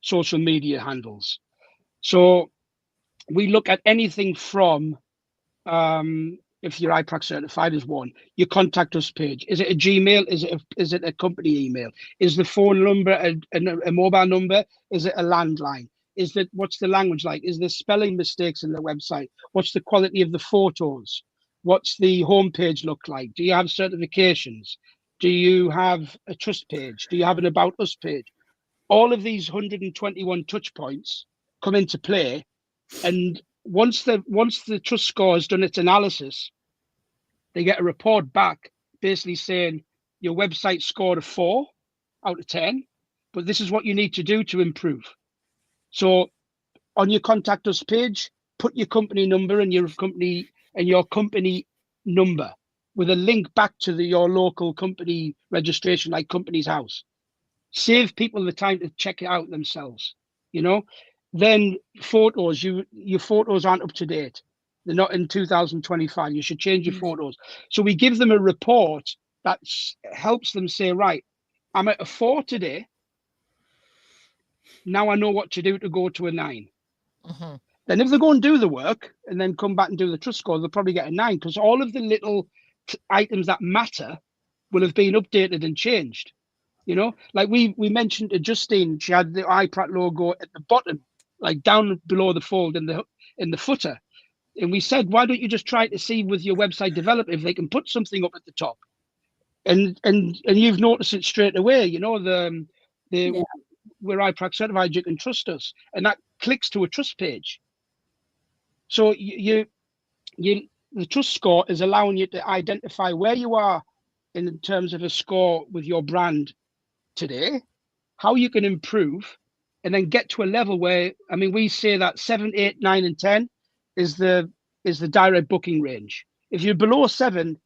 social media handles. So we look at anything from, if you're IPRAC certified is one, your contact us page. Is it a Gmail? Is it a company email? Is the phone number a mobile number? Is it a landline? What's the language like? Is there spelling mistakes in the website? What's the quality of the photos? What's the homepage look like? Do you have certifications? Do you have a trust page? Do you have an about us page? All of these 121 touch points come into play, and once the trust score has done its analysis, they get a report back basically saying your website scored a 4 out of 10, but this is what you need to do to improve. So on your contact us page, put your company number and your company number with a link back to your local company registration, like Companies House. Save people the time to check it out themselves, you know. Then photos, your photos aren't up to date. They're not in 2025. You should change your photos. So we give them a report that helps them say, right, I'm at a 4 today. Now I know what to do to go to a 9. Then if they go and do the work and then come back and do the trust score, they'll probably get a 9, because all of the little items that matter will have been updated and changed. You know, like we mentioned to Justine, she had the iPrat logo at the bottom, like down below the fold in the footer. And we said, why don't you just try to see with your website developer if they can put something up at the top? And you've noticed it straight away. You know, Yeah. we're iPrat certified, you can trust us, and that clicks to a trust page. So the trust score is allowing you to identify where you are in terms of a score with your brand today, how you can improve, and then get to a level where, I mean, we say that 7, 8, 9, and 10 is the direct booking range. If you're below 7,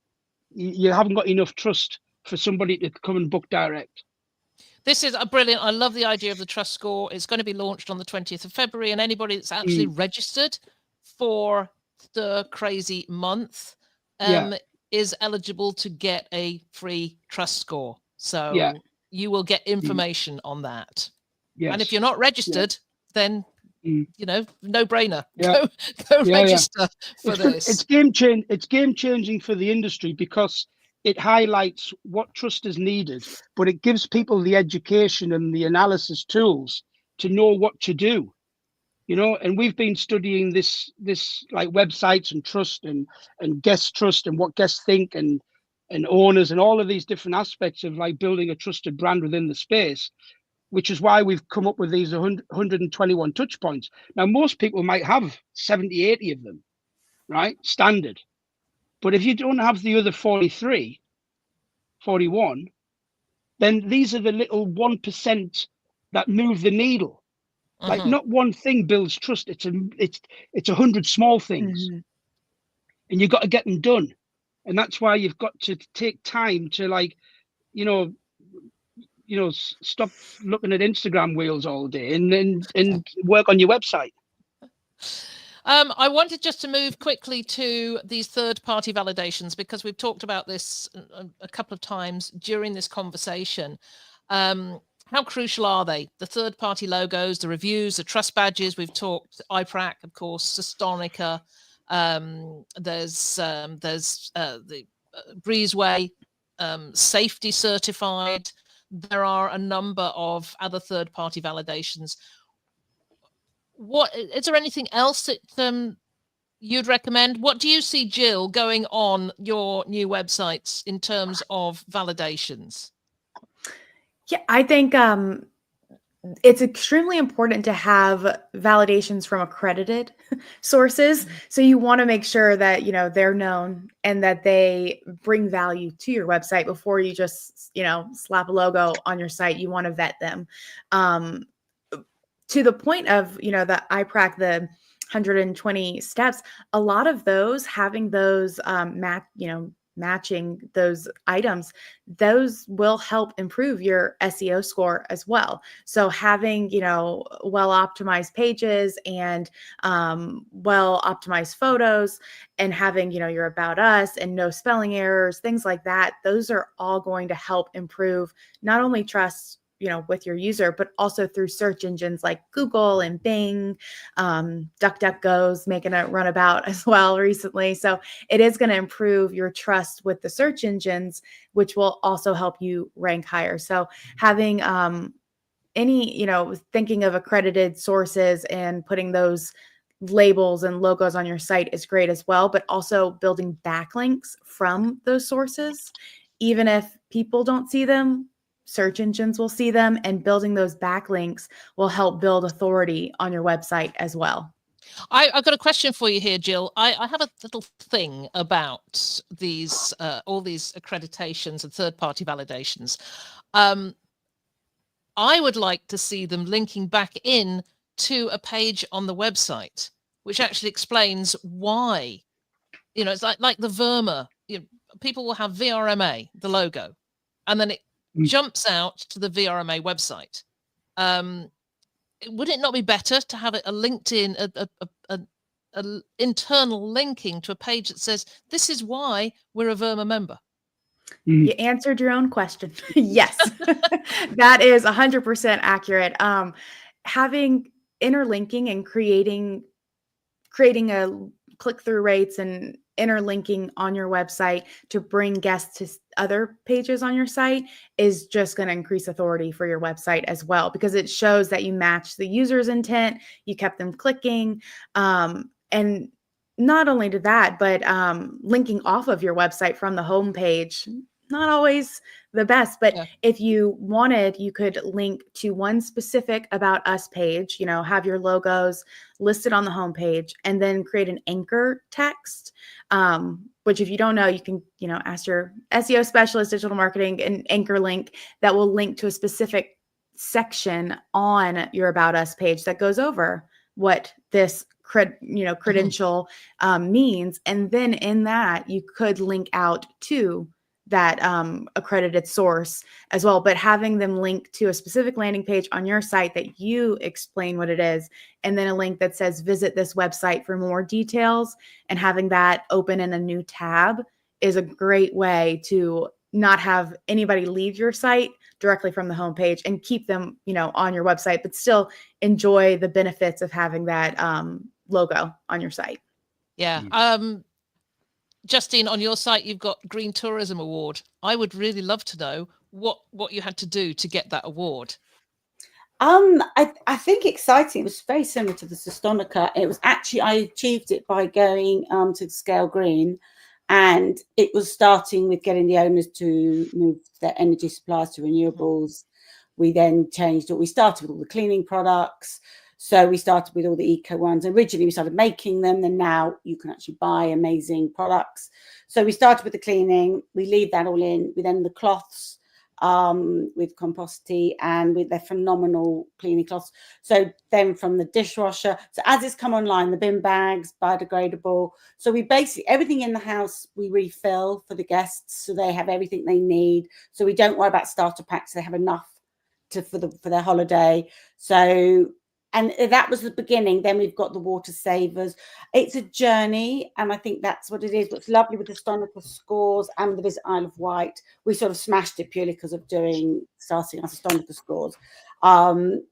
you haven't got enough trust for somebody to come and book direct. This is a brilliant. I love the idea of the trust score. It's going to be launched on the 20th of February, and anybody that's actually registered for the Crazy Month is eligible to get a free trust score. So you will get information on that. Yes. And if you're not registered, then you know, no brainer. Go register for this. It's game changing for the industry because it highlights what trust is needed, but it gives people the education and the analysis tools to know what to do. You know, and we've been studying this like websites and trust and guest trust and what guests think and owners and all of these different aspects of like building a trusted brand within the space, which is why we've come up with these 121 touch points. Now, most people might have 70, 80 of them, right? Standard. But if you don't have the other 43, 41, then these are the little 1% that move the needle. Like not one thing builds trust. It's 100 small things, and you've got to get them done. And that's why you've got to take time to, like, you know, stop looking at Instagram wheels all day and work on your website. I wanted just to move quickly to these third-party validations because we've talked about this a couple of times during this conversation. How crucial are they? The third-party logos, the reviews, the trust badges. We've talked iPrat, of course, Systonica. There's the Breezeway, safety certified. There are a number of other third-party validations. What is there anything else that you'd recommend? What do you see, Jill, going on your new websites in terms of validations? Yeah, I think it's extremely important to have validations from accredited sources. So you want to make sure that, you know, they're known and that they bring value to your website before you just, you know, slap a logo on your site. You want to vet them to the point of, you know, the iPrat, the 120 steps. A lot of those having those matching those items, those will help improve your SEO score as well. So having, you know, well-optimized pages and well-optimized photos and having, you know, your about us and no spelling errors, things like that, those are all going to help improve not only trust, you know, with your user, but also through search engines like Google and Bing. DuckDuckGo's making a runabout as well recently. So it is going to improve your trust with the search engines, which will also help you rank higher. So having any, you know, thinking of accredited sources and putting those labels and logos on your site is great as well, but also building backlinks from those sources. Even if people don't see them, search engines will see them, and building those backlinks will help build authority on your website as well. I've got a question for you here, Jill. I have a little thing about these all these accreditations and third-party validations. I would like to see them linking back in to a page on the website, which actually explains why. You know, it's like the VRMA. You know, people will have VRMA, the logo, and then it jumps out to the VRMA website. Would it not be better to have a LinkedIn, a internal linking to a page that says, this is why we're a VRMA member? You answered your own question. Yes, that is 100% accurate. Having interlinking and creating a click-through rates and interlinking on your website to bring guests to other pages on your site is just going to increase authority for your website as well, because it shows that you match the user's intent, you kept them clicking, and not only to that, but linking off of your website from the home page, not always the best, but if you wanted, you could link to one specific About Us page, you know, have your logos listed on the homepage, and then create an anchor text, which if you don't know, you can, you know, ask your SEO specialist, digital marketing, an anchor link that will link to a specific section on your About Us page that goes over what this credential means. And then in that, you could link out to that accredited source as well, but having them link to a specific landing page on your site that you explain what it is, and then a link that says visit this website for more details, and having that open in a new tab is a great way to not have anybody leave your site directly from the homepage and keep them, you know, on your website, but still enjoy the benefits of having that logo on your site. Yeah. Justine, on your site, you've got Green Tourism Award. I would really love to know what you had to do to get that award. I think exciting. It was very similar to the Sestonica. It was actually, I achieved it by going to Scale Green, and it was starting with getting the owners to move their energy supplies to renewables. We then changed it. We started with all the cleaning products. So we started with all the eco ones. Originally, we started making them, and now you can actually buy amazing products. So we started with the cleaning. We leave that all in. We then the cloths with Composti, and with their phenomenal cleaning cloths. So then from the dishwasher. So as it's come online, the bin bags, biodegradable. So we basically, everything in the house we refill for the guests, so they have everything they need. So we don't worry about starter packs. They have enough for their holiday. So, and that was the beginning. Then we've got the water savers. It's a journey, and I think that's what it is. What's lovely with the Stonica scores and the Visit Isle of Wight, we sort of smashed it purely because of starting our Stonica scores. And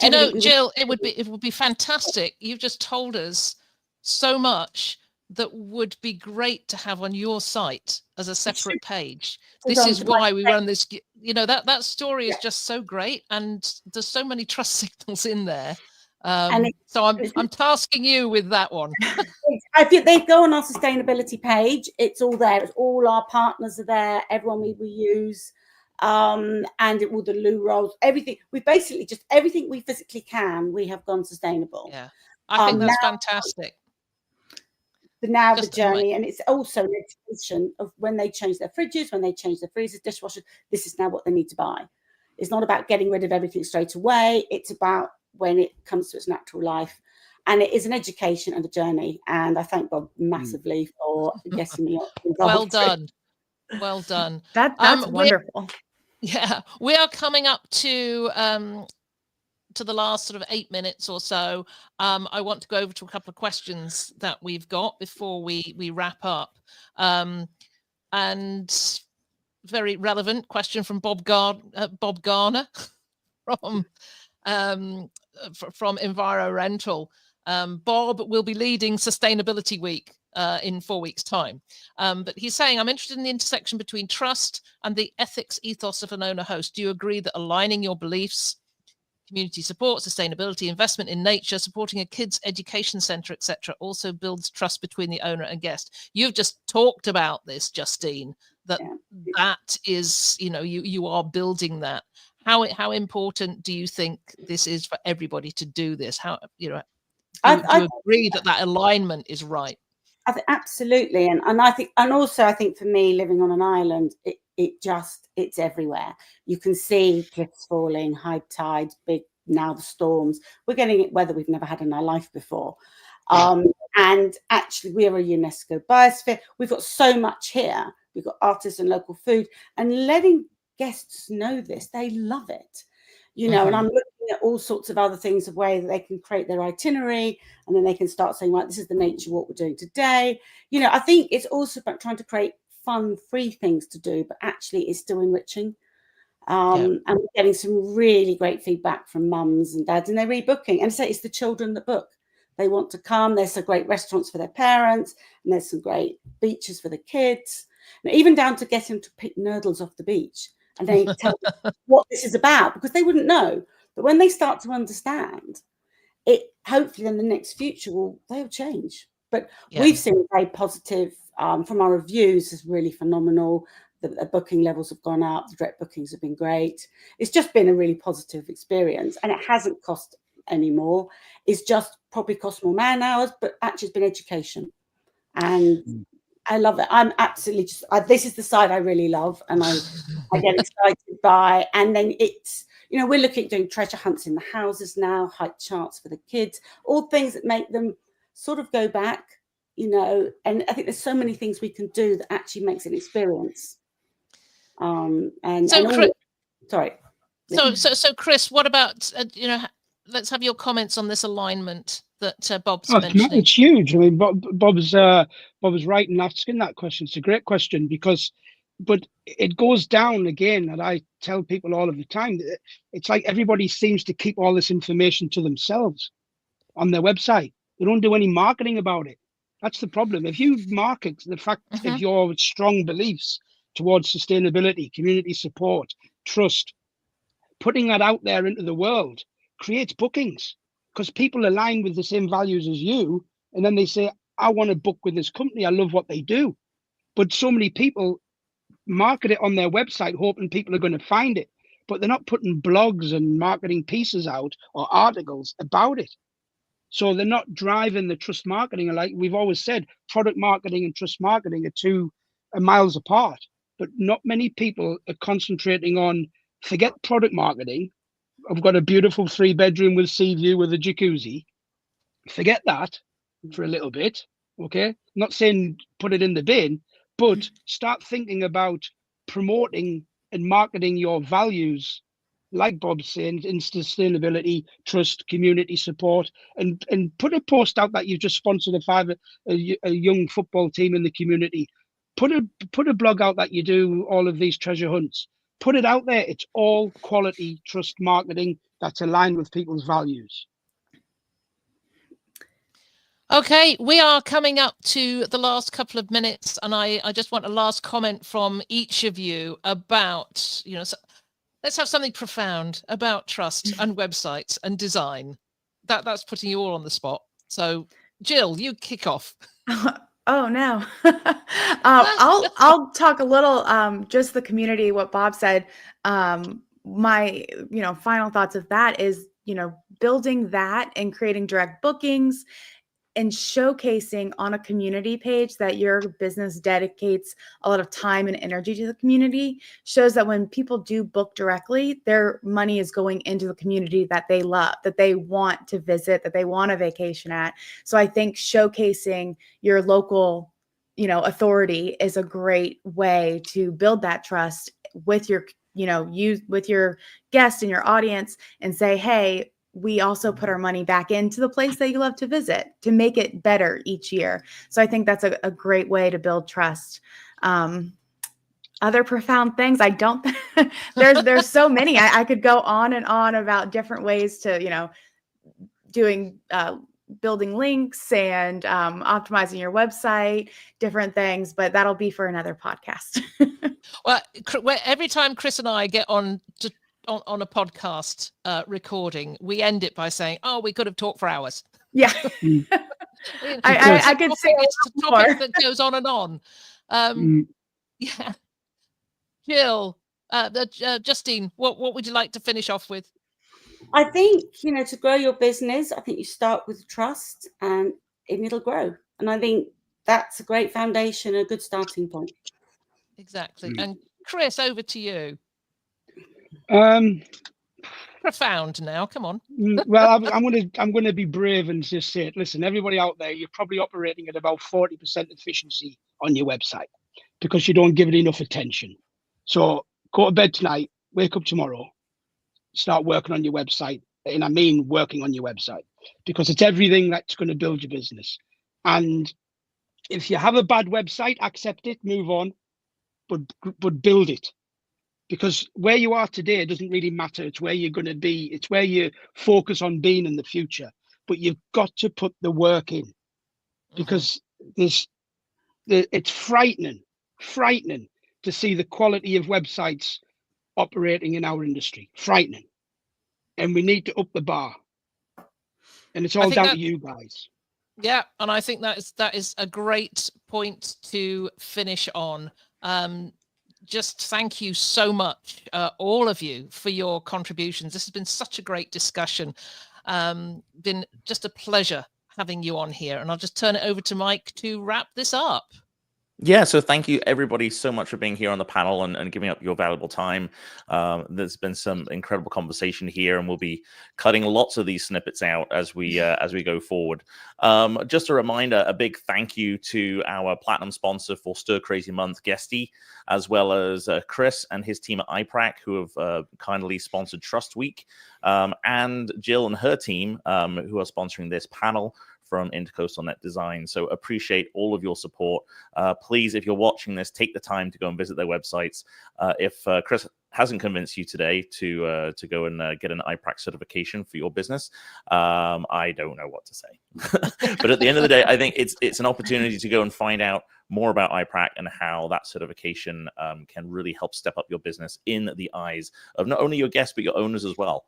you know, Jill, it would be fantastic. You've just told us so much that would be great to have on your site as a separate page. This is why we run this. You know, that story is just so great, and there's so many trust signals in there. So I'm tasking you with that one. I think they go on our sustainability page. It's all there. It's all our partners are there. Everyone we use, and all the loo rolls, everything. We basically just everything we physically can. We have gone sustainable. Yeah, I think that's fantastic. Now the journey, and it's also an education of when they change their fridges, when they change their freezers, dishwashers, this is now what they need to buy. It's not about getting rid of everything straight away. It's about when it comes to its natural life. And it is an education and a journey. And I thank God massively for getting me involved. Well done. Well done. That's wonderful. Yeah, we are coming up to the last sort of 8 minutes or so. I want to go over to a couple of questions that we've got before we wrap up. And very relevant question from Bob Garner from Enviro Rental. Bob will be leading Sustainability Week in 4 weeks' time. But he's saying, I'm interested in the intersection between trust and the ethics ethos of an owner host. Do you agree that aligning your beliefs, community support, sustainability, investment in nature, supporting a kids' education centre, etc., also builds trust between the owner and guest? You've just talked about this, Justine, that is, you know, you are building that. How important do you think this is for everybody to do this? How, you know, do you agree that alignment is right? I think absolutely, and I think, and also I think for me, living on an island, it's everywhere. You can see cliffs falling, high tides, now the storms. We're getting weather we've never had in our life before. And actually, we are a UNESCO biosphere. We've got so much here. We've got artists and local food, and letting guests know this, they love it. You know, and I'm looking at all sorts of other things of ways that they can create their itinerary, and then they can start saying, right, this is the nature of what we're doing today. You know, I think it's also about trying to create fun, free things to do, but actually it's still enriching. And we're getting some really great feedback from mums and dads, and they're rebooking. And so it's the children that book. They want to come. There's some great restaurants for their parents, and there's some great beaches for the kids, and even down to getting them to pick nurdles off the beach and then tell them what this is about, because they wouldn't know. But when they start to understand it, hopefully in the next future they'll change. But we've seen very positive from our reviews is really phenomenal. The booking levels have gone up. The direct bookings have been great. It's just been a really positive experience, and it hasn't cost any more. It's just probably cost more man hours, but actually it's been education, and I love it. I'm absolutely this is the side I really love, and I get excited by. And then it's, we're looking at doing treasure hunts in the houses now, height charts for the kids, all things that make them sort of go back, and I think there's so many things we can do that actually makes an experience. So Chris, what about let's have your comments on this alignment that Bob's mentioning. It's huge. I mean, Bob was right in asking that question. It's a great question, but it goes down again, and I tell people all of the time that it's like everybody seems to keep all this information to themselves on their website. They don't do any marketing about it. That's the problem. If you market the fact of your strong beliefs towards sustainability, community support, trust, putting that out there into the world creates bookings, because people align with the same values as you, and then they say, I want to book with this company. I love what they do. But so many people market it on their website hoping people are going to find it, but they're not putting blogs and marketing pieces out or articles about it. So they're not driving the trust marketing. Like we've always said, product marketing and trust marketing are miles apart, but not many people are concentrating on, forget product marketing. I've got a beautiful 3-bedroom with sea view with a jacuzzi. Forget that for a little bit. Okay. Not saying put it in the bin, but start thinking about promoting and marketing your values, like Bob's saying, in sustainability, trust, community support, and put a post out that you've just sponsored a young football team in the community. Put a blog out that you do all of these treasure hunts. Put it out there. It's all quality trust marketing that's aligned with people's values. Okay, we are coming up to the last couple of minutes, and I just want a last comment from each of you about, so let's have something profound about trust and websites and design. That's putting you all on the spot. So, Jill, you kick off. Oh no. I'll talk a little just the community, what Bob said. My final thoughts of that is building that and creating direct bookings and showcasing on a community page that your business dedicates a lot of time and energy to the community shows that when people do book directly, their money is going into the community that they love, that they want to visit, that they want a vacation at. So I think showcasing your local, authority is a great way to build that trust with your, with your guest and your audience, and say, hey, we also put our money back into the place that you love to visit to make it better each year. So I think that's a great way to build trust. Other profound things, I don't, there's so many. I could go on and on about different ways to, doing, building links and optimizing your website, different things, but that'll be for another podcast. Well, every time Chris and I get on a podcast recording, we end it by saying, "Oh, we could have talked for hours." Yeah, I could say it's a topic that goes on and on. Yeah, Jill, Justine, what would you like to finish off with? I think to grow your business, I think you start with trust, and it'll grow. And I think that's a great foundation, a good starting point. Exactly. And Chris, over to you. Profound now, come on. Well, I'm going to be brave and just say it. Listen, everybody out there, you're probably operating at about 40% efficiency on your website because you don't give it enough attention. So go to bed tonight, wake up tomorrow, start working on your website. And I mean working on your website, because it's everything that's going to build your business. And if you have a bad website, accept it, move on, but build it. Because where you are today doesn't really matter. It's where you're going to be. It's where you focus on being in the future. but you've got to put the work in, because it's frightening to see the quality of websites operating in our industry. Frightening. And we need to up the bar. And it's all down to you guys. Yeah, and I think that is a great point to finish on. Just thank you so much, all of you, for your contributions. This has been such a great discussion. Been just a pleasure having you on here. And I'll just turn it over to Mike to wrap this up. Yeah, so thank you everybody so much for being here on the panel and giving up your valuable time. There's been some incredible conversation here, and we'll be cutting lots of these snippets out as we go forward. Just a reminder, a big thank you to our platinum sponsor for Stir Crazy Month, Guesty, as well as Chris and his team at iPrac, who have kindly sponsored Trust Week, and Jill and her team, who are sponsoring this panel from Intercoastal Net Design. So appreciate all of your support. Please, if you're watching this, take the time to go and visit their websites. If Chris hasn't convinced you today to go and get an iPrac certification for your business, I don't know what to say. But at the end of the day, I think it's an opportunity to go and find out more about iPrac and how that certification can really help step up your business in the eyes of not only your guests, but your owners as well.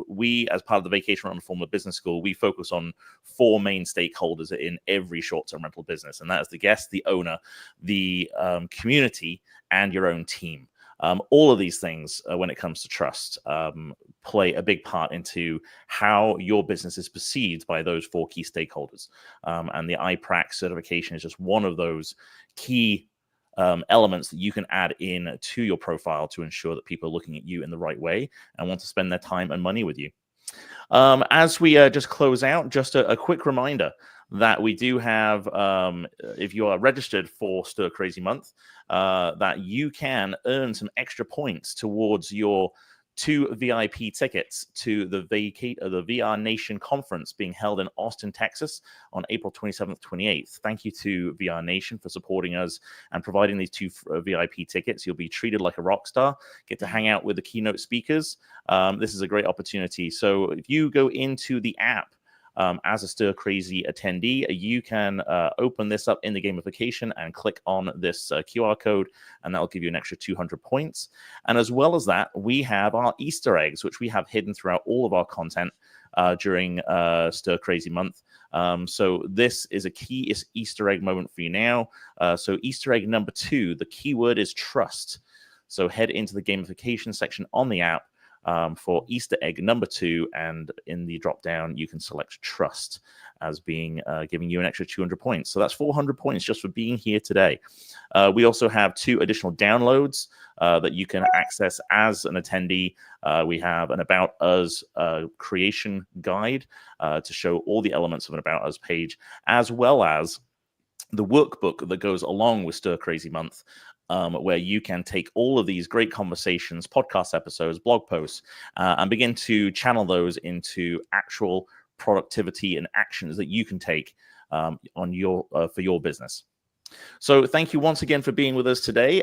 We, as part of the Vacation Rental Formula Business School, we focus on 4 main stakeholders in every short-term rental business, and that is the guest, the owner, the community, and your own team. All of these things, when it comes to trust, play a big part into how your business is perceived by those 4 key stakeholders. And the iPrac certification is just one of those key elements that you can add in to your profile to ensure that people are looking at you in the right way and want to spend their time and money with you. As we just close out, just a quick reminder that we do have, if you are registered for Stir Crazy Month, that you can earn some extra points towards your 2 VIP tickets to the VR Nation conference being held in Austin, Texas on April 27th, 28th. Thank you to VR Nation for supporting us and providing these 2 VIP tickets. You'll be treated like a rock star, get to hang out with the keynote speakers. This is a great opportunity. So if you go into the app, as a Stir Crazy attendee, you can open this up in the gamification and click on this QR code, and that will give you an extra 200 points. And as well as that, we have our Easter eggs, which we have hidden throughout all of our content during Stir Crazy Month. So this is a key Easter egg moment for you now. So Easter egg number 2, the keyword is trust. So head into the gamification section on the app for Easter egg number 2, and in the drop down you can select trust as being giving you an extra 200 points. So that's 400 points just for being here today. We also have 2 additional downloads that you can access as an attendee. We have an About Us creation guide to show all the elements of an About Us page, as well as the workbook that goes along with Stir Crazy Month, where you can take all of these great conversations, podcast episodes, blog posts, and begin to channel those into actual productivity and actions that you can take on your for your business. So thank you once again for being with us today.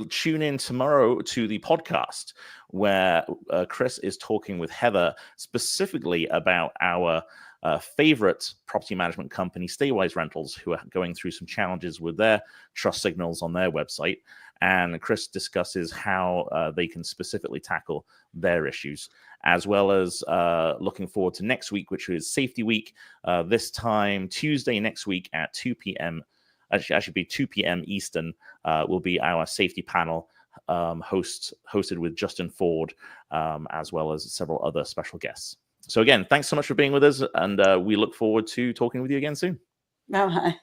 Tune in tomorrow to the podcast where Chris is talking with Heather specifically about our favorite property management company, Staywise Rentals, who are going through some challenges with their trust signals on their website. And Chris discusses how they can specifically tackle their issues, as well as looking forward to next week, which is Safety Week. This time, Tuesday next week at 2 p.m. Actually be 2 p.m. Eastern, will be our safety panel hosted with Justine Ford, as well as several other special guests. So again, thanks so much for being with us, and we look forward to talking with you again soon. Bye.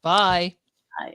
Bye. Bye.